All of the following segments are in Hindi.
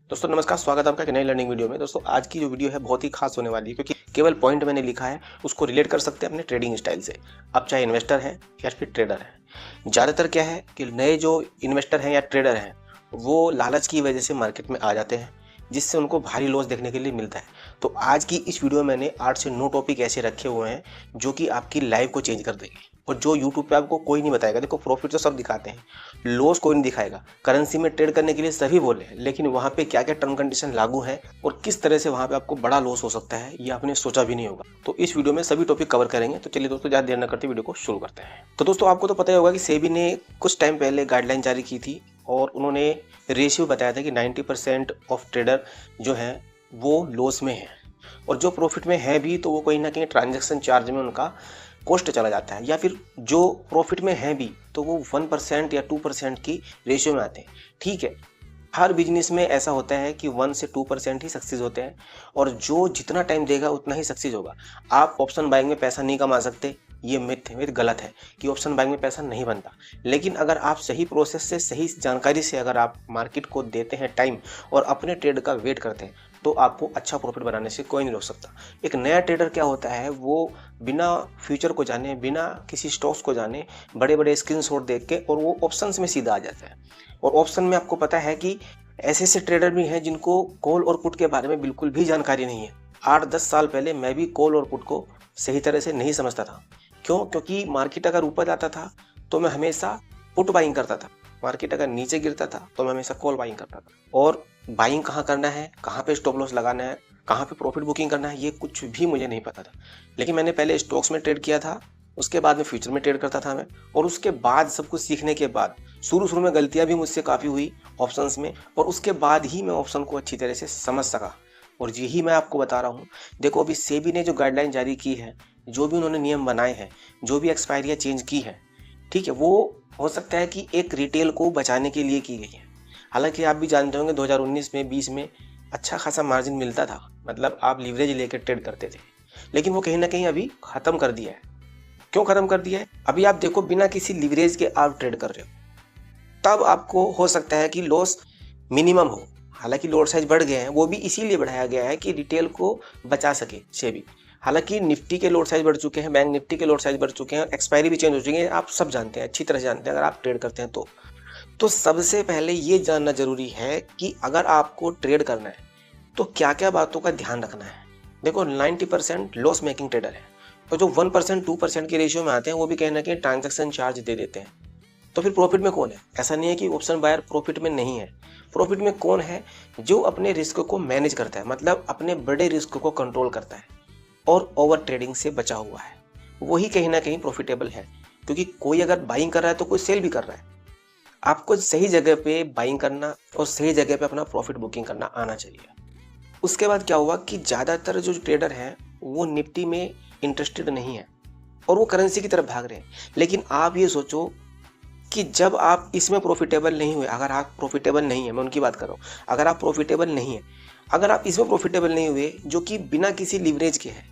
दोस्तों नमस्कार, स्वागत है आपका एक नई लर्निंग वीडियो में। दोस्तों आज की जो वीडियो है बहुत ही खास होने वाली है क्योंकि केवल पॉइंट मैंने लिखा है उसको रिलेट कर सकते हैं अपने ट्रेडिंग स्टाइल से। आप चाहे इन्वेस्टर हैं या फिर ट्रेडर हैं। ज़्यादातर क्या है कि नए जो इन्वेस्टर हैं या ट्रेडर हैं वो लालच की वजह से मार्केट में आ जाते हैं, जिससे उनको भारी लॉस देखने के लिए मिलता है। तो आज की इस वीडियो में मैंने 8 से 9 टॉपिक ऐसे रखे हुए हैं जो कि आपकी लाइफ को चेंज कर देंगे और जो यूट्यूब पे आपको कोई नहीं बताएगा। देखो, प्रॉफिट तो सब दिखाते हैं, लॉस कोई नहीं दिखाएगा। करेंसी में ट्रेड करने के लिए सभी बोले हैं, लेकिन वहाँ पे क्या क्या टर्म कंडीशन लागू है और किस तरह से वहाँ पे आपको बड़ा लॉस हो सकता है, ये आपने सोचा भी नहीं होगा। तो इस वीडियो में सभी टॉपिक कवर करेंगे। तो चलिए दोस्तों, ज़्यादा देर न करते वीडियो को शुरू करते हैं। तो दोस्तों आपको तो पता ही होगा कि सेबी ने कुछ टाइम पहले गाइडलाइन जारी की थी और उन्होंने रेशियो बताया था कि 90% ऑफ ट्रेडर जो हैं वो लॉस में है और जो प्रॉफिट में है भी तो वो कहीं ना कहीं ट्रांजैक्शन चार्ज में उनका कॉस्ट चला जाता है, या फिर जो प्रॉफिट में है भी तो वो 1% या 2% की रेशियो में आते हैं। ठीक है, हर बिजनेस में ऐसा होता है कि 1 से 2% ही सक्सेस होते हैं और जो जितना टाइम देगा उतना ही सक्सेस होगा। आप ऑप्शन बाइंग में पैसा नहीं कमा सकते, ये मिथ गलत है कि ऑप्शन बाइंग में पैसा नहीं बनता। लेकिन अगर आप सही प्रोसेस से, सही जानकारी से अगर आप मार्केट को देते हैं टाइम और अपने ट्रेड का वेट करते हैं तो आपको अच्छा प्रॉफिट बनाने से कोई नहीं रोक सकता। एक नया ट्रेडर क्या होता है, वो बिना फ्यूचर को जाने, बिना किसी स्टॉक्स को जाने, बड़े बड़े स्क्रीनशॉट देख के और वो ऑप्शंस में सीधा आ जाता है। और ऑप्शन में आपको पता है कि ऐसे ऐसे ट्रेडर भी हैं जिनको कॉल और पुट के बारे में बिल्कुल भी जानकारी नहीं है। 8-10 साल पहले मैं भी कॉल और पुट को सही तरह से नहीं समझता था। क्यों? क्योंकि मार्केट अगर ऊपर जाता था तो मैं हमेशा पुट बाइंग करता था, मार्केट अगर नीचे गिरता था तो मैं हमेशा कॉल बाइंग करता था। और बाइंग कहाँ करना है, कहाँ पे स्टॉप लॉस लगाना है, कहाँ पे प्रॉफिट बुकिंग करना है, ये कुछ भी मुझे नहीं पता था। लेकिन मैंने पहले स्टॉक्स में ट्रेड किया था, उसके बाद में फ्यूचर में ट्रेड करता था मैं, और उसके बाद सब कुछ सीखने के बाद शुरू में गलतियां भी मुझसे काफ़ी हुई ऑप्शंस में, और उसके बाद ही मैं ऑप्शन को अच्छी तरह से समझ सका। और यही मैं आपको बता रहा हूँ। देखो, अभी सेबी ने जो गाइडलाइन जारी की है, जो भी उन्होंने नियम बनाए हैं, जो भी एक्सपायरियाँ चेंज की है, ठीक है, वो हो सकता है कि एक रिटेल को बचाने के लिए की गई है। हालांकि आप भी जानते होंगे 2019 में 20 में अच्छा खासा मार्जिन मिलता था, मतलब आप लीवरेज लेकर ट्रेड करते थे। लेकिन वो कहीं ना कहीं अभी ख़त्म कर दिया है। क्यों ख़त्म कर दिया है? अभी आप देखो, बिना किसी लीवरेज के आप ट्रेड कर रहे हो, तब आपको हो सकता है कि लॉस मिनिमम हो। हालांकि लॉट साइज बढ़ गए हैं, वो भी इसीलिए बढ़ाया गया है कि रिटेल को बचा सके सेबी। हालांकि निफ्टी के लॉट साइज बढ़ चुके हैं, बैंक निफ्टी के लॉट साइज बढ़ चुके हैं, एक्सपायरी भी चेंज हो चुकी है। आप सब जानते हैं, अच्छी तरह जानते हैं अगर आप ट्रेड करते हैं तो सबसे पहले ये जानना जरूरी है कि अगर आपको ट्रेड करना है तो क्या क्या बातों का ध्यान रखना है। देखो, 90% लॉस मेकिंग ट्रेडर है, तो जो 1% 2% के रेशियो में आते हैं वो भी कहीं ना कहीं ट्रांजैक्शन चार्ज दे देते हैं। तो फिर प्रॉफिट में कौन है? ऐसा नहीं है कि ऑप्शन बायर प्रॉफिट में नहीं है। प्रॉफिट में कौन है? जो अपने रिस्क को मैनेज करता है, मतलब अपने बड़े रिस्क को कंट्रोल करता है और ओवर ट्रेडिंग से बचा हुआ है, वही कहीं ना कहीं प्रॉफिटेबल है। क्योंकि कोई अगर बाइंग कर रहा है तो कोई सेल भी कर रहा है। आपको सही जगह पे बाइंग करना और सही जगह पे अपना प्रॉफिट बुकिंग करना आना चाहिए। उसके बाद क्या हुआ कि ज़्यादातर जो ट्रेडर हैं वो निफ्टी में इंटरेस्टेड नहीं है और वो करेंसी की तरफ भाग रहे हैं। लेकिन आप ये सोचो कि जब आप इसमें प्रॉफिटेबल नहीं हुए, अगर आप प्रॉफिटेबल नहीं है, मैं उनकी बात कर रहा हूँ, अगर आप प्रॉफिटेबल नहीं है, अगर आप इसमें प्रॉफिटेबल नहीं हुए जो कि बिना किसी लीवरेज के है,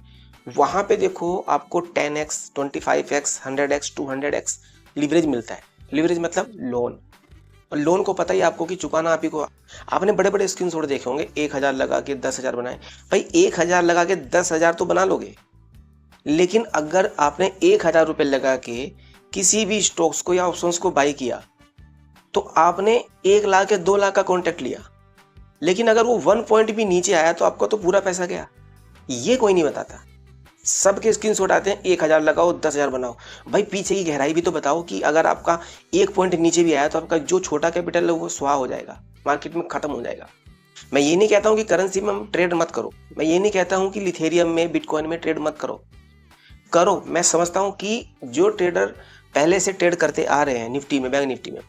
वहाँ पे देखो आपको 10x, 25x, 100x, 200x leverage मिलता है। लीवरेज मतलब लोन, और लोन को पता ही आपको कि चुकाना आप ही को। आपने बड़े बड़े स्क्रीनशॉट देखे होंगे, 1000 लगा के 10,000 बनाए। भाई 1000 लगा के 10,000 तो बना लोगे, लेकिन अगर आपने 1000 रुपये लगा के किसी भी स्टॉक्स को या ऑप्शंस को बाई किया तो आपने 1 लाख या 2 लाख का कॉन्ट्रैक्ट लिया, लेकिन अगर वो 1 पॉइंट भी नीचे आया तो आपका तो पूरा पैसा गया। ये कोई नहीं बताता। सबके स्क्रीनशॉट आते हैं 1000 लगाओ 10,000 बनाओ। भाई पीछे की गहराई भी तो बताओ कि अगर आपका 1 पॉइंट नीचे भी आया तो आपका जो छोटा कैपिटल है वो स्वाह हो जाएगा, मार्केट में खत्म हो जाएगा। मैं ये नहीं कहता हूँ कि करेंसी में ट्रेड मत करो, मैं ये नहीं कहता हूँ कि लिथेरियम में, बिटकॉइन में ट्रेड मत करो। मैं समझता हूँ कि जो ट्रेडर पहले से ट्रेड करते आ रहे हैं निफ्टी में, बैंक निफ्टी में,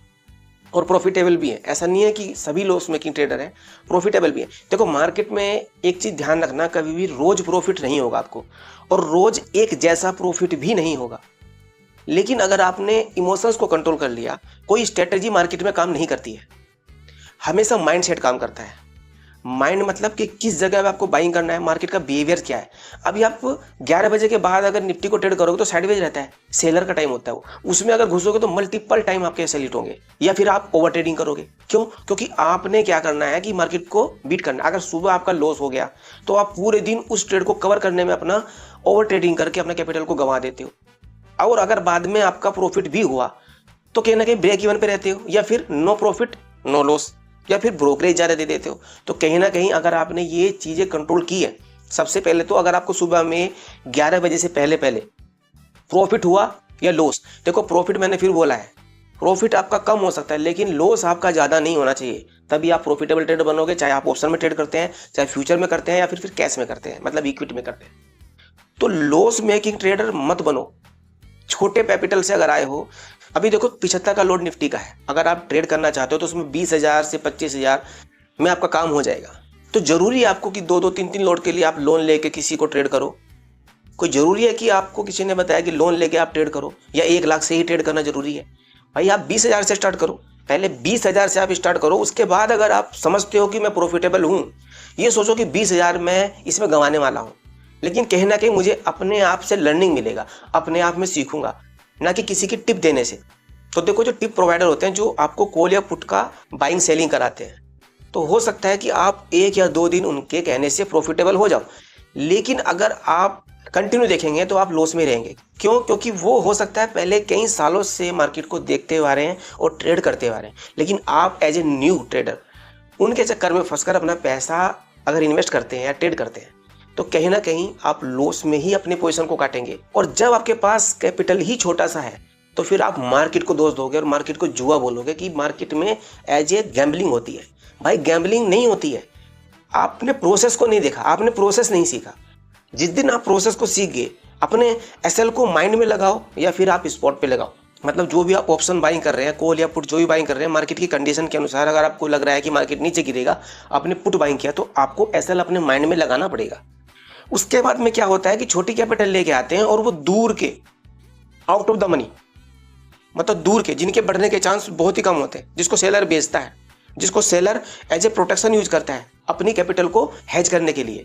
और प्रॉफिटेबल भी है, ऐसा नहीं है कि सभी लॉस मेकिंग ट्रेडर हैं, प्रॉफिटेबल भी है। देखो, मार्केट में एक चीज़ ध्यान रखना, कभी भी रोज प्रॉफिट नहीं होगा आपको, और रोज एक जैसा प्रॉफिट भी नहीं होगा। लेकिन अगर आपने इमोशंस को कंट्रोल कर लिया, कोई स्ट्रेटजी मार्केट में काम नहीं करती है, हमेशा माइंडसेट काम करता है। माइंड मतलब कि किस जगह पे आपको बाइंग करना है, मार्केट का बिहेवियर क्या है। अभी आप 11 बजे के बाद अगर निफ्टी को ट्रेड करोगे तो साइडवेज रहता है, सेलर का टाइम होता है वो, उसमें अगर घुसोगे तो मल्टीपल टाइम आपके सेलिट होंगे, या फिर आप ओवर ट्रेडिंग करोगे। क्यों? क्योंकि आपने क्या करना है कि मार्केट को बीट करना है। अगर सुबह आपका लॉस हो गया तो आप पूरे दिन उस ट्रेड को कवर करने में अपना ओवर ट्रेडिंग करके अपना कैपिटल को गंवा देते हो। और अगर बाद में आपका प्रॉफिट भी हुआ तो कहीं ना कहीं ब्रेक इवन पे रहते हो, या फिर नो प्रॉफिट नो लॉस, या फिर ब्रोकरेज ज़्यादा दे देते हो। तो कहीं ना कहीं अगर आपने ये चीज़ें कंट्रोल की है, सबसे पहले तो अगर आपको सुबह में 11 बजे से पहले पहले प्रॉफिट हुआ या लॉस, देखो प्रॉफिट मैंने फिर बोला है, प्रॉफिट आपका कम हो सकता है लेकिन लॉस आपका ज़्यादा नहीं होना चाहिए, तभी आप प्रॉफिटेबल ट्रेडर बनोगे। चाहे आप ऑप्शन में ट्रेड करते हैं, चाहे फ्यूचर में करते हैं, या फिर कैश में करते हैं, मतलब इक्विटी में करते हैं। तो लॉस मेकिंग ट्रेडर मत बनो। छोटे कैपिटल से अगर आए हो, अभी देखो 75 का लोड निफ्टी का है, अगर आप ट्रेड करना चाहते हो तो उसमें 20,000 से 25,000 में आपका काम हो जाएगा। तो जरूरी है आपको कि 2-2, 3-3 लोड के लिए आप लोन लेके किसी को ट्रेड करो? कोई जरूरी है कि आपको किसी ने बताया कि लोन लेके आप ट्रेड करो, या 1 लाख से ही ट्रेड करना जरूरी है? भाई आप 20,000 से स्टार्ट करो, पहले 20,000 से आप स्टार्ट करो। उसके बाद अगर आप समझते हो कि मैं प्रॉफिटेबल हूँ, ये सोचो कि 20,000 मैं इसमें गंवाने वाला हूँ, लेकिन कहीं ना कहीं मुझे अपने आप से लर्निंग मिलेगा, अपने आप में सीखूंगा, ना कि किसी की टिप देने से। तो देखो जो टिप प्रोवाइडर होते हैं जो आपको कॉल या पुट का बाइंग सेलिंग कराते हैं, तो हो सकता है कि आप 1 या 2 दिन उनके कहने से प्रॉफिटेबल हो जाओ, लेकिन अगर आप कंटिन्यू देखेंगे तो आप लॉस में रहेंगे। क्यों? क्योंकि वो हो सकता है पहले कई सालों से मार्केट को देखते हुए आ रहे हैं और ट्रेड करते हुए आ रहे हैं, लेकिन आप एज ए न्यू ट्रेडर उनके चक्कर में फंसकर अपना पैसा अगर इन्वेस्ट करते हैं या ट्रेड करते हैं तो कहीं ना कहीं आप लॉस में ही अपने पोजीशन को काटेंगे। और जब आपके पास कैपिटल ही छोटा सा है तो फिर आप मार्केट को दोष दोगे और मार्केट को जुआ बोलोगे कि मार्केट में एज ए गैम्बलिंग होती है। भाई गैम्बलिंग नहीं होती है, आपने प्रोसेस को नहीं देखा, आपने प्रोसेस नहीं सीखा। जिस दिन आप प्रोसेस को सीख गए, अपने एसएल को माइंड में लगाओ या फिर आप स्पॉट पे लगाओ, मतलब जो भी आप ऑप्शन बाइंग कर रहे हैं, कॉल या पुट जो भी बाइंग कर रहे हैं, मार्केट की कंडीशन के अनुसार अगर आपको लग रहा है कि मार्केट नीचे गिरेगा, आपने पुट बाइंग किया तो आपको एसएल अपने माइंड में लगाना पड़ेगा। उसके बाद में क्या होता है कि छोटी कैपिटल लेके आते हैं और वो दूर के आउट ऑफ द मनी, मतलब दूर के जिनके बढ़ने के चांस बहुत ही कम होते हैं, जिसको सेलर बेचता है, जिसको seller as a protection use करता है अपनी कैपिटल को हेज करने के लिए,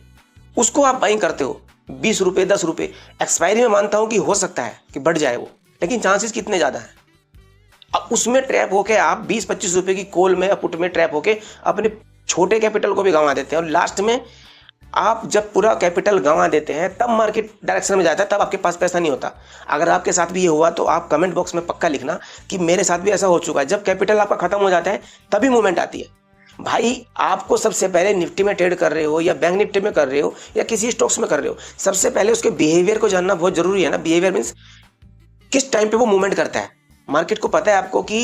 उसको आप बाइंग करते हो 20 रुपये 10 रुपये। एक्सपायरी में मानता हूं कि हो सकता है कि बढ़ जाए वो, लेकिन चांसेस कितने ज़्यादा हैं। अब उसमें ट्रैप होके आप 20-25 रुपये की कॉल में या पुट में ट्रैप होके अपने छोटे कैपिटल को भी गंवा देते हैं, और लास्ट में आप जब पूरा कैपिटल गंवा देते हैं तब मार्केट डायरेक्शन में जाता है, तब आपके पास पैसा नहीं होता। अगर आपके साथ भी ये हुआ तो आप कमेंट बॉक्स में पक्का लिखना कि मेरे साथ भी ऐसा हो चुका है। जब कैपिटल आपका खत्म हो जाता है तभी मूवमेंट आती है। भाई आपको सबसे पहले निफ्टी में ट्रेड कर रहे हो या बैंक निफ्टी में कर रहे हो या किसी स्टॉक्स में कर रहे हो, सबसे पहले उसके बिहेवियर को जानना बहुत जरूरी है ना। बिहेवियर मीन्स किस टाइम पे वो मूवमेंट करता है। मार्केट को पता है आपको कि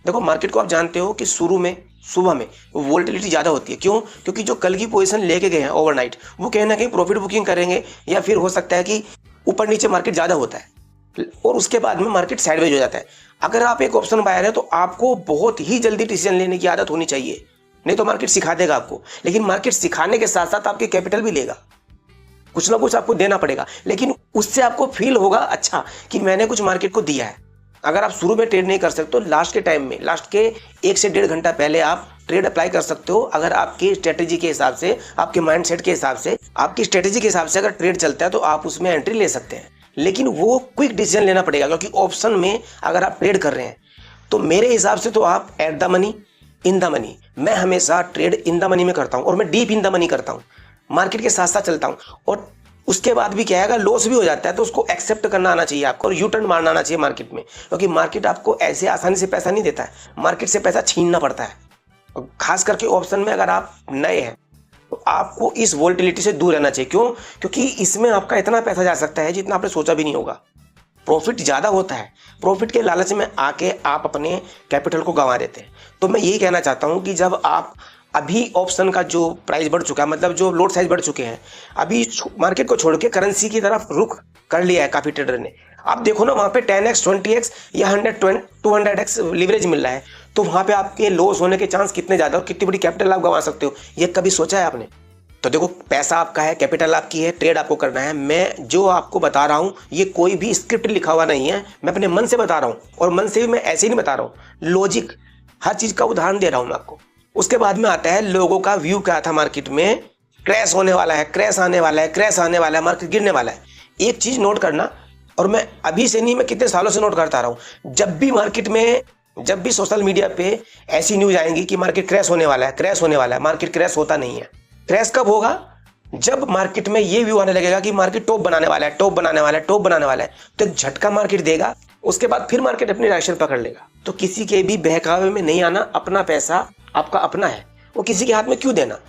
देखो मार्केट को आप जानते हो कि शुरू में सुबह में वोलेटिलिटी ज़्यादा होती है। क्यों? क्योंकि जो कल की पोजीशन लेके गए हैं ओवरनाइट, वो कहीं ना कहीं प्रॉफिट बुकिंग करेंगे, या फिर हो सकता है कि ऊपर नीचे मार्केट ज़्यादा होता है और उसके बाद में मार्केट साइडवेज हो जाता है। अगर आप एक ऑप्शन बायर है तो आपको बहुत ही जल्दी डिसीजन लेने की आदत होनी चाहिए, नहीं तो मार्केट सिखा देगा आपको। लेकिन मार्केट सिखाने के साथ साथ आपके कैपिटल भी लेगा, कुछ ना कुछ आपको देना पड़ेगा, लेकिन उससे आपको फील होगा अच्छा कि मैंने कुछ मार्केट को दिया है। अगर आप शुरू में ट्रेड नहीं कर सकते तो लास्ट के टाइम में, लास्ट के 1 से 1.5 घंटा पहले आप ट्रेड अप्लाई कर सकते हो। अगर आपकी स्ट्रेटेजी के हिसाब से, आपके माइंडसेट के हिसाब से, आपकी स्ट्रेटेजी के हिसाब से अगर ट्रेड चलता है तो आप उसमें एंट्री ले सकते हैं, लेकिन वो क्विक डिसीजन लेना पड़ेगा। क्योंकि ऑप्शन में अगर आप ट्रेड कर रहे हैं तो मेरे हिसाब से तो आप at the money in the money, मैं हमेशा ट्रेड इन द मनी में करता हूँ और मैं डीप इन द मनी करता हूँ, मार्केट के साथ साथ चलता हूँ। और उसके बाद भी क्या है, अगर लॉस भी हो जाता है तो उसको एक्सेप्ट करना आना चाहिए आपको और यू टर्न मारना आना चाहिए मार्केट में। क्योंकि मार्केट आपको ऐसे आसानी से पैसा नहीं देता है, मार्केट से पैसा छीनना पड़ता है। और खास करके ऑप्शन में अगर आप नए हैं तो आपको इस वोलेटिलिटी से दूर रहना चाहिए। क्यों? क्योंकि इसमें आपका इतना पैसा जा सकता है जितना आपने सोचा भी नहीं होगा। प्रॉफिट ज़्यादा होता है, प्रॉफिट के लालच में आके आप अपने कैपिटल को गंवा देते हैं। तो मैं यही कहना चाहता हूँ कि जब आप अभी ऑप्शन का जो प्राइस बढ़ चुका है, मतलब जो लोड साइज बढ़ चुके हैं, अभी मार्केट को छोड़ के करेंसी की तरफ रुख कर लिया है काफ़ी ट्रेडर ने। आप देखो ना वहाँ पे 10x 20x या 100-200x लीवरेज मिल रहा है, तो वहाँ पे आपके लॉस होने के चांस कितने ज़्यादा और कितनी बड़ी कैपिटल आप गंवा सकते हो, ये कभी सोचा है आपने? तो देखो पैसा आपका है, कैपिटल आपकी है, ट्रेड आपको करना है। मैं जो आपको बता रहा हूँ ये कोई भी स्क्रिप्ट लिखा हुआ नहीं है, मैं अपने मन से बता रहा हूँ। और मन से भी मैं ऐसे ही नहीं बता रहा हूँ, लॉजिक हर चीज़ का उदाहरण दे रहा हूँ मैं आपको। उसके बाद में आता है लोगों का व्यू क्या था मार्केट में, क्रैश होने वाला है, क्रैश आने वाला है, क्रैश आने वाला है, मार्केट गिरने वाला है। एक चीज नोट करना, और मैं अभी से नहीं, मैं कितने सालों से नोट करता रहा हूं, जब भी मार्केट में, जब भी सोशल मीडिया पे ऐसी न्यूज आएंगी कि मार्केट क्रैश होने वाला है, क्रैश होने वाला है, मार्केट क्रैश होता नहीं है। क्रैश कब होगा? जब मार्केट में ये व्यू आने लगेगा कि मार्केट टॉप बनाने वाला है, टॉप बनाने वाला है, टॉप बनाने वाला है, तो एक झटका मार्केट देगा, उसके बाद फिर मार्केट अपनी डायरेक्शन पकड़ लेगा। तो किसी के भी बहकावे में नहीं आना, अपना पैसा आपका अपना है, वो किसी के हाथ में क्यों देना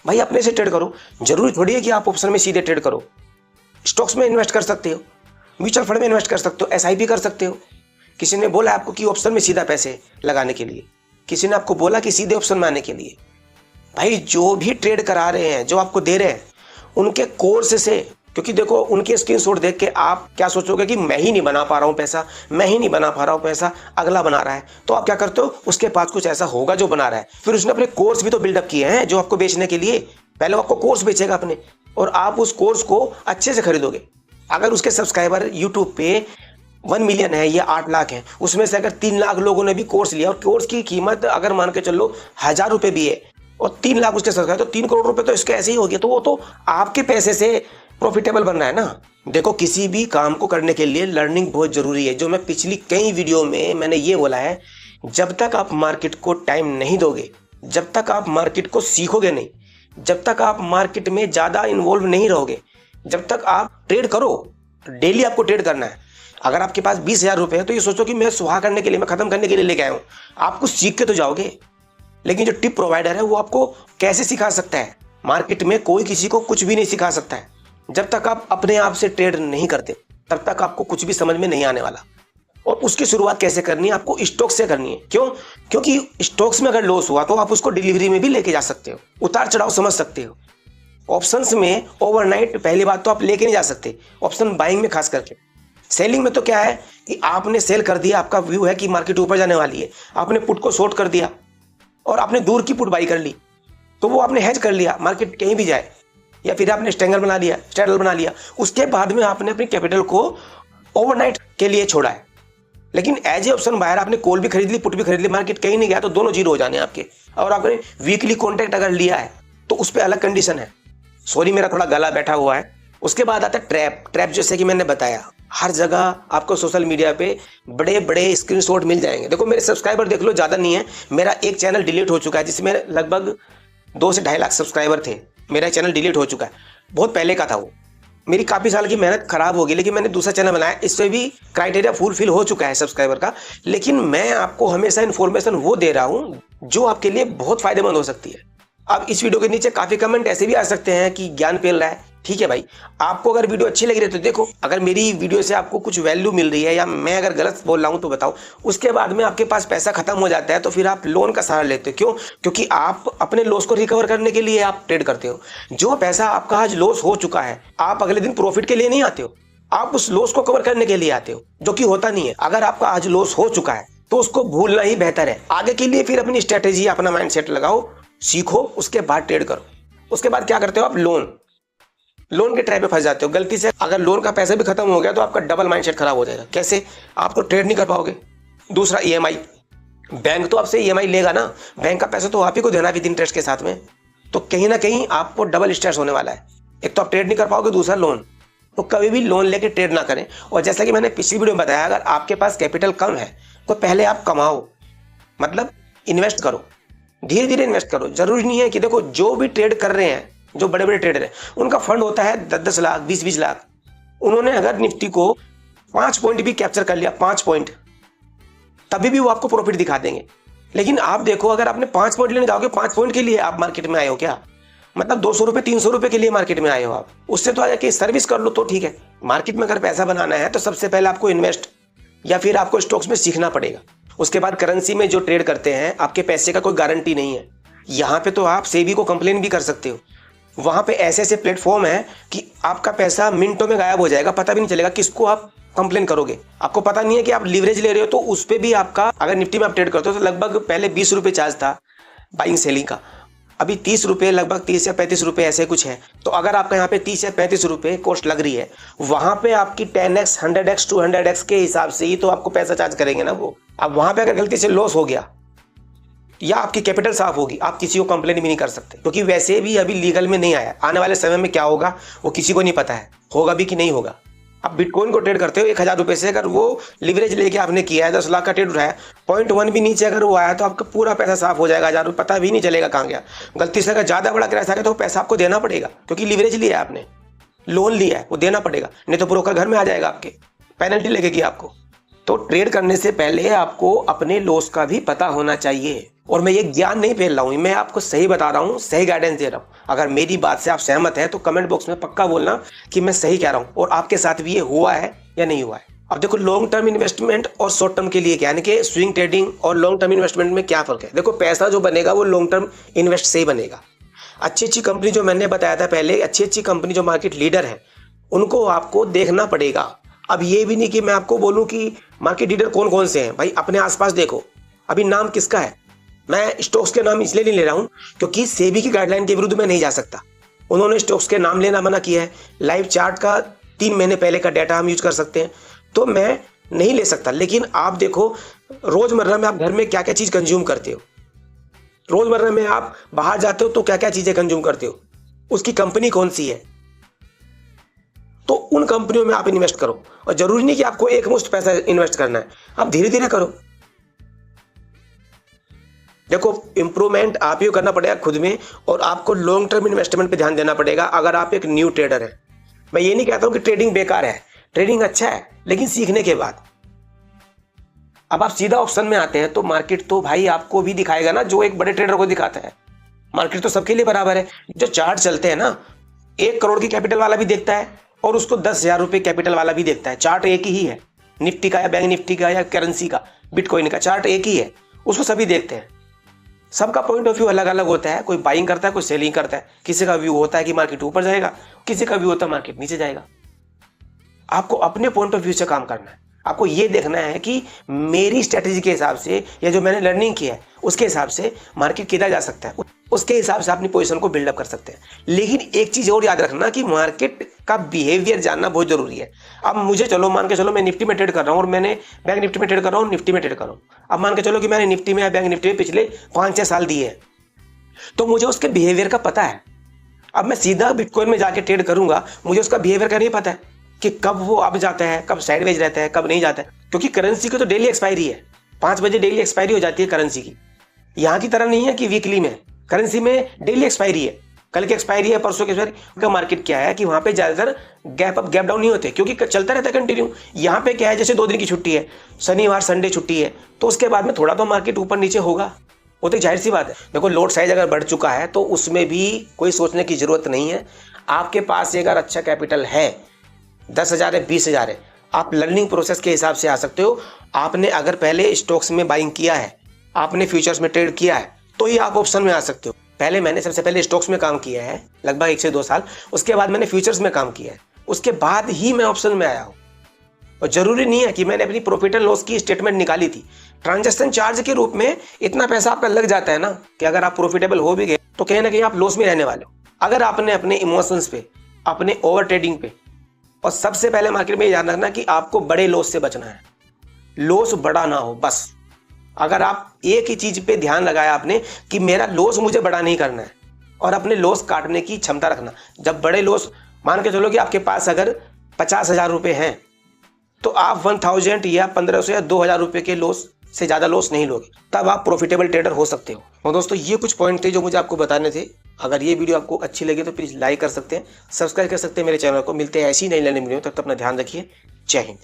भाई, अपने से ट्रेड करो। जरूरी थोड़ी है कि आप ऑप्शन में सीधे ट्रेड करो, स्टॉक्स में इन्वेस्ट कर सकते हो, म्यूचुअल फंड में इन्वेस्ट कर सकते हो, एसआईपी कर सकते हो। किसी ने बोला आपको कि ऑप्शन में सीधा पैसे लगाने के लिए, किसी ने आपको बोला कि सीधे ऑप्शन में आने के लिए। भाई जो भी ट्रेड करा रहे हैं, जो आपको दे रहे हैं, उनके कोर्स से, क्योंकि देखो उनके स्क्रीनशॉट देख के आप क्या सोचोगे कि मैं ही नहीं बना पा रहा हूं पैसा, मैं ही नहीं बना पा रहा हूं पैसा, अगला बना रहा है, तो आप क्या करते हो, उसके पास कुछ ऐसा होगा जो बना रहा है, फिर उसने अपने कोर्स भी तो बिल्डअप किए हैं जो आपको बेचने के लिए। पहले वो आपको कोर्स बेचेगा अपने, और आप उस कोर्स को अच्छे से खरीदोगे। अगर उसके सब्सक्राइबर यूट्यूब पे 1 मिलियन है या 8 लाख है, उसमें से अगर 3 लाख लोगों ने भी कोर्स लिया, और कोर्स की कीमत अगर मान के चलो 1000 रुपए भी है, और 3 लाख उसके सब्सक्राइबर, तो 3 करोड़ रुपए तो इसके ऐसे ही हो गया। तो वो तो आपके पैसे से प्रॉफिटेबल बन रहा है ना। देखो किसी भी काम को करने के लिए लर्निंग बहुत जरूरी है। जो मैं पिछली कई वीडियो में मैंने ये बोला है, जब तक आप मार्केट को टाइम नहीं दोगे, जब तक आप मार्केट को सीखोगे नहीं, जब तक आप मार्केट में ज्यादा इन्वॉल्व नहीं रहोगे, जब तक आप ट्रेड करो, डेली आपको ट्रेड करना है। अगर आपके पास 20,000 रुपए है तो ये सोचो कि मैं सुहा करने के लिए, मैं खत्म करने के लिए लेके आया हूं। आप कुछ सीख के तो जाओगे, लेकिन जो टिप प्रोवाइडर है वो आपको कैसे सिखा सकता है? मार्केट में कोई किसी को कुछ भी नहीं सिखा सकता है। जब तक आप अपने आप से ट्रेड नहीं करते, तब तक आपको कुछ भी समझ में नहीं आने वाला। और उसकी शुरुआत कैसे करनी है? आपको स्टॉक से करनी है। क्यों? क्योंकि स्टॉक्स में अगर लॉस हुआ तो आप उसको डिलीवरी में भी लेके जा सकते हो, उतार चढ़ाव समझ सकते हो। ऑप्शंस में ओवरनाइट पहली बात तो आप लेके नहीं जा सकते, ऑप्शन बाइंग में खास करके। सेलिंग में तो क्या है कि आपने सेल कर दिया, आपका व्यू है कि मार्केट ऊपर जाने वाली है, आपने पुट को शॉर्ट कर दिया और आपने दूर की पुट बाई कर ली, तो वो आपने हेज कर लिया, मार्केट कहीं भी जाए। या फिर आपने स्ट्रैंगल बना लिया, स्ट्रैडल बना लिया, उसके बाद में आपने अपनी कैपिटल को ओवरनाइट के लिए छोड़ा है। लेकिन एज ए ऑप्शन बायर आपने कॉल भी खरीद ली, पुट भी खरीद ली, मार्केट कहीं नहीं गया तो दोनों जीरो हो जाने आपके। और आपने वीकली कॉन्ट्रैक्ट अगर लिया है तो उस पर अलग कंडीशन है। सॉरी मेरा थोड़ा गला बैठा हुआ है। उसके बाद आता है ट्रैप। ट्रैप जैसे कि मैंने बताया, हर जगह आपको सोशल मीडिया पे बड़े बड़े स्क्रीनशॉट मिल जाएंगे। देखो मेरे सब्सक्राइबर देख लो, ज़्यादा नहीं है, मेरा एक चैनल डिलीट हो चुका है जिसमें लगभग 2 से 2.5 लाख सब्सक्राइबर थे। मेरा चैनल डिलीट हो चुका है, बहुत पहले का था वो। मेरी काफ़ी साल की मेहनत खराब हो गई, लेकिन मैंने दूसरा चैनल बनाया, इससे भी क्राइटेरिया फुलफिल हो चुका है सब्सक्राइबर का। लेकिन मैं आपको हमेशा इन्फॉर्मेशन वो दे रहा हूँ जो आपके लिए बहुत फायदेमंद हो सकती है। अब इस वीडियो के नीचे काफ़ी कमेंट ऐसे भी आ सकते हैं कि ज्ञान फैल रहा है, ठीक है भाई, आपको अगर वीडियो अच्छी लग रही है तो देखो, अगर मेरी वीडियो से आपको कुछ वैल्यू मिल रही है या मैं अगर गलत बोल रहा हूं तो बताओ। उसके बाद में आपके पास पैसा खत्म हो जाता है तो फिर आप लोन का सहारा लेते हो। क्यों? क्योंकि आप अपने लॉस को रिकवर करने के लिए आप ट्रेड करते हो। जो पैसा आपका आज लॉस हो चुका है, आप अगले दिन प्रॉफिट के लिए नहीं आते हो, आप उस लॉस को कवर करने के लिए आते हो, जो कि होता नहीं है। अगर आपका आज लॉस हो चुका है तो उसको भूलना ही बेहतर है। आगे के लिए फिर अपनी स्ट्रेटेजी, अपना माइंडसेट लगाओ, सीखो, उसके बाद ट्रेड करो। उसके बाद क्या करते हो आप? लोन के ट्रैप पे फंस जाते हो गलती से। अगर लोन का पैसा भी खत्म हो गया तो आपका डबल माइंडसेट खराब हो जाएगा। कैसे? आप तो ट्रेड नहीं कर पाओगे। दूसरा ईएमआई, बैंक तो आपसे ईएमआई लेगा ना, बैंक का पैसा तो आप ही को देना विद इंटरेस्ट के साथ में, तो कहीं ना कहीं आपको डबल स्ट्रेस होने वाला है। एक तो आप ट्रेड नहीं कर पाओगे, दूसरा लोन। तो कभी भी लोन लेके ट्रेड ना करें। और जैसा कि मैंने पिछली वीडियो में बताया, अगर आपके पास कैपिटल कम है तो पहले आप कमाओ, मतलब इन्वेस्ट करो, धीरे धीरे इन्वेस्ट करो। जरूरी नहीं है कि देखो जो भी ट्रेड कर रहे हैं, जो बड़े बड़े ट्रेडर हैं, उनका फंड होता है 10-10 लाख, 20-20 लाख। उन्होंने अगर निफ्टी को 5 पॉइंट भी कैप्चर कर लिया, 5 पॉइंट, तभी भी वो आपको प्रॉफिट दिखा देंगे। लेकिन आप देखो, अगर आपने 5 पॉइंट लेने जाओगे, 5 पॉइंट के लिए आप मार्केट में आए हो क्या? मतलब 200 रुपए 300 रुपए के लिए मार्केट में आए हो आप। उससे तो आगे सर्विस कर लो तो ठीक है। मार्केट में अगर पैसा बनाना है तो सबसे पहले आपको इन्वेस्ट या फिर आपको स्टॉक्स में सीखना पड़ेगा। उसके बाद करेंसी में जो ट्रेड करते हैं, आपके पैसे का कोई गारंटी नहीं है। यहाँ पे तो आप सेबी को कंप्लेन भी कर सकते हो। वहां पे ऐसे ऐसे प्लेटफॉर्म है कि आपका पैसा मिनटों में गायब हो जाएगा, पता भी नहीं चलेगा किसको आप कंप्लेन करोगे। आपको पता नहीं है कि आप लीवरेज ले रहे हो, तो उस पर भी आपका, अगर निफ्टी में आप ट्रेड करते हो तो लगभग पहले 20 रुपये चार्ज था बाइंग सेलिंग का, अभी 30 रुपये, लगभग 30 या 35 रुपये ऐसे कुछ है। तो अगर आपका यहाँ पे 30 या 35 रुपये कॉस्ट लग रही है, वहां पे आपकी 10x, 100x, 200x के हिसाब से ही तो आपको पैसा चार्ज करेंगे ना वो। अब वहां पे अगर गलती से लॉस हो गया या आपकी कैपिटल साफ होगी, आप किसी को कंप्लेन भी नहीं कर सकते, क्योंकि वैसे भी अभी लीगल में नहीं आया। आने वाले समय में क्या होगा वो किसी को नहीं पता है, होगा भी कि नहीं होगा। आप बिटकॉइन को ट्रेड करते हो 1000 रुपये से, अगर वो लिवरेज लेके आपने किया है, 10 लाख का ट्रेड उठाया, 0.1 भी नीचे अगर वो आया तो आपका पूरा पैसा साफ हो जाएगा। 1000 रुपये पता भी नहीं चलेगा कहाँ गया। गलती से अगर ज़्यादा बड़ा क्रैश आ गया तो पैसा आपको देना पड़ेगा, क्योंकि लिवरेज लिया है आपने, लोन लिया है, वो देना पड़ेगा, नहीं तो ब्रोकर घर में आ जाएगा, आपके पेनल्टी लगेगी आपको। तो ट्रेड करने से पहले आपको अपने लॉस का भी पता होना चाहिए। और मैं ये ज्ञान नहीं फैल रहा हूँ, मैं आपको सही बता रहा हूँ, सही गाइडेंस दे रहा हूँ। अगर मेरी बात से आप सहमत हैं तो कमेंट बॉक्स में पक्का बोलना कि मैं सही कह रहा हूँ और आपके साथ भी ये हुआ है या नहीं हुआ है। अब देखो, लॉन्ग टर्म इन्वेस्टमेंट और शॉर्ट टर्म के लिए क्या, यानी कि स्विंग ट्रेडिंग और लॉन्ग टर्म इन्वेस्टमेंट में क्या फर्क है। देखो, पैसा जो बनेगा वो लॉन्ग टर्म इन्वेस्ट से ही बनेगा। अच्छी कंपनी जो मैंने बताया था पहले, अच्छी कंपनी जो मार्केट लीडर है, उनको आपको देखना पड़ेगा। अब ये भी नहीं कि मैं आपको बोलूं कि मार्केट लीडर कौन कौन से हैं, भाई अपने आसपास देखो। अभी नाम किसका है, मैं स्टॉक्स के नाम इसलिए नहीं ले रहा हूं क्योंकि सेबी की गाइडलाइन के विरुद्ध मैं नहीं जा सकता। उन्होंने स्टॉक्स के नाम लेना मना किया है। लाइव चार्ट का 3 महीने पहले का डाटा हम यूज कर सकते हैं, तो मैं नहीं ले सकता। लेकिन आप देखो, रोजमर्रा में आप घर में क्या क्या चीज कंज्यूम करते हो, रोजमर्रा में आप बाहर जाते हो तो क्या क्या चीजें कंज्यूम करते हो, उसकी कंपनी कौन सी है, तो उन कंपनियों में आप इन्वेस्ट करो। और जरूरी नहीं कि आपको एक मुश्त पैसा इन्वेस्ट करना है, आप धीरे धीरे करो। देखो, इंप्रूवमेंट आप ही करना पड़ेगा खुद में, और आपको लॉन्ग टर्म इन्वेस्टमेंट पे ध्यान देना पड़ेगा अगर आप एक न्यू ट्रेडर हैं। मैं ये नहीं कहता हूं कि ट्रेडिंग बेकार है, ट्रेडिंग अच्छा है, लेकिन सीखने के बाद। अब आप सीधा ऑप्शन में आते हैं तो मार्केट तो भाई आपको भी दिखाएगा ना, जो एक बड़े ट्रेडर को दिखाता है। मार्केट तो सबके लिए बराबर है। जो चार्ट चलते हैं ना, 1 करोड़ की कैपिटल वाला भी देखता है और उसको 10,000 रुपये कैपिटल वाला भी देखता है। चार्ट एक ही है, निफ्टी का या बैंक निफ्टी का या करेंसी का, बिटकॉइन का, चार्ट एक ही है, उसको सभी देखते हैं। सबका पॉइंट ऑफ व्यू अलग अलग होता है, कोई बाइंग करता है, कोई सेलिंग करता है। किसी का व्यू होता है कि मार्केट ऊपर जाएगा, किसी का व्यू होता है मार्केट नीचे जाएगा। आपको अपने पॉइंट ऑफ व्यू से काम करना है। आपको ये देखना है कि मेरी स्ट्रेटेजी के हिसाब से या जो मैंने लर्निंग किया है उसके हिसाब से मार्केट किधर जा सकता है, उसके हिसाब से अपनी पोजीशन को बिल्डअप कर सकते हैं। लेकिन एक चीज और याद रखना कि मार्केट का बिहेवियर जानना बहुत जरूरी है। अब मुझे चलो, मान के चलो मैं निफ्टी में ट्रेड कर रहा हूँ और मैंने बैंक निफ्टी में ट्रेड कर रहा हूँ, निफ्टी में ट्रेड कर रहा हूँ। अब मान के चलो कि मैंने निफ्टी में या बैंक निफ्टी में पिछले 5-6 साल दिए हैं, तो मुझे उसके बिहेवियर का पता है। अब मैं सीधा बिटकॉइन में जाके ट्रेड करूंगा, मुझे उसका बिहेवियर का नहीं पता है कि कब वो अप जाता है, कब साइडवेज रहता है, कब नहीं जाता है। क्योंकि करेंसी की तो डेली एक्सपायरी है, 5 बजे डेली एक्सपायरी हो जाती है करेंसी की। यहाँ की तरह नहीं है कि वीकली में, करेंसी में डेली एक्सपायरी है, कल की एक्सपायरी है, परसों की एक्सपायरी। का मार्केट क्या है कि वहां पे ज्यादातर गैप अप गैप डाउन नहीं होते, क्योंकि चलता रहता है कंटिन्यू। यहाँ पे क्या है, जैसे 2 दिन की छुट्टी है, शनिवार संडे छुट्टी है, तो उसके बाद में थोड़ा तो मार्केट ऊपर नीचे होगा, वो तो जाहिर सी बात है। देखो, लोड साइज अगर बढ़ चुका है तो उसमें भी कोई सोचने की जरूरत नहीं है। आपके पास अगर अच्छा कैपिटल है, 10,000 है, 20,000 है, आप लर्निंग प्रोसेस के हिसाब से आ सकते हो। आपने अगर पहले स्टॉक्स में बाइंग किया है, आपने फ्यूचर्स में ट्रेड किया है, तो ही आप ऑप्शन में आ सकते हो। पहले मैंने सबसे पहले स्टॉक्स में काम किया है लगभग 1 से 2 साल, उसके बाद मैंने फ्यूचर्स में काम किया है, उसके बाद ही मैं ऑप्शन में आया हूँ। और जरूरी नहीं है कि मैंने अपनी प्रॉफिट एंड लॉस की स्टेटमेंट निकाली थी। ट्रांजैक्शन चार्ज के रूप में इतना पैसा आपका लग जाता है ना कि अगर आप प्रॉफिटेबल हो भी गए तो कहीं ना कहीं आप लॉस में रहने वाले हो। अगर आपने अपने इमोशंस पे, अपने ओवर ट्रेडिंग पे, और सबसे पहले मार्केट में याद रखना कि आपको बड़े लॉस से बचना है, लॉस बड़ा ना हो बस। अगर आप एक ही चीज पे ध्यान लगाया आपने कि मेरा लॉस मुझे बड़ा नहीं करना है, और अपने लॉस काटने की क्षमता रखना। जब बड़े लॉस, मान के चलो कि आपके पास अगर 50,000 रुपये हैं, तो आप 1000 या 1500 या 2000 रुपये के लॉस से ज़्यादा लॉस नहीं लोगे, तब आप प्रॉफिटेबल ट्रेडर हो सकते हो। और दोस्तों, ये कुछ पॉइंट थे जो मुझे आपको बताने थे। अगर ये वीडियो आपको अच्छी लगी तो प्लीज़ लाइक कर सकते हैं, सब्सक्राइब कर सकते हैं मेरे चैनल को। मिलते हैं ऐसी नई लर्निंग वीडियो, तब तक अपना ध्यान रखिए। जय हिंद।